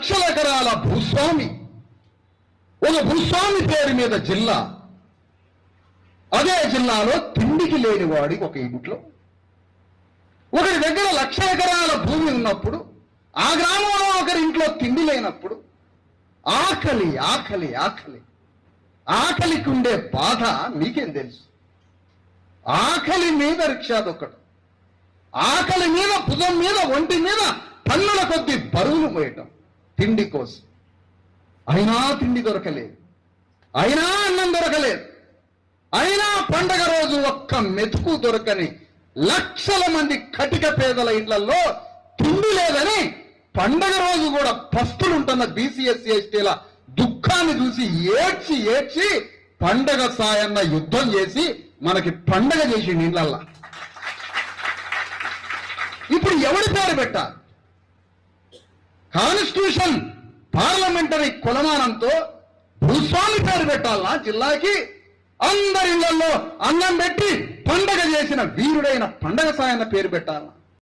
లక్షల ఎకరాల భూస్వామి, ఒక భూస్వామి పేరు మీద జిల్లా. అదే జిల్లాలో తిండికి లేనివాడి ఒక ఇంట్లో, ఒకరి దగ్గర 1,00,000 ఎకరాల భూమి ఉన్నప్పుడు, ఆ గ్రామంలో ఒకరి ఇంట్లో తిండి లేనప్పుడు ఆకలి ఆకలి ఆకలి ఆకలికి ఉండే బాధ మీకేం తెలుసు? ఆకలి మీద రిక్షా దొక్కడం, ఆకలి మీద భుజం మీద ఒంటి మీద టన్నుల కొద్ది బరువులు మోయటం తిండి కోసం. అయినా తిండి దొరకలేదు, అయినా అన్నం దొరకలేదు, అయినా పండగ రోజు ఒక్క మెతుకు దొరకని లక్షల మంది కటిక పేదల ఇళ్లలో తిండి లేదని పండగ రోజు కూడా పస్తులుంటున్న బీసీ ఎస్సీ ఎస్టీల దుఃఖాన్ని చూసి ఏడ్చి ఏడ్చి పండగ సాయన్న యుద్ధం చేసి మనకి పండగ చేసి నీళ్ళల్లా. ఇప్పుడు ఎవరి పేరు పెట్టాలి? కాన్స్టిట్యూషన్ పార్లమెంటరీ కులమానంతో భూస్వామి పేరు పెట్టాలనా జిల్లాకి? అందరి ఇళ్లలో అన్నం పెట్టి పండగ చేసిన వీరుడైన పండగ సాయన్న పేరు పెట్టాలనా?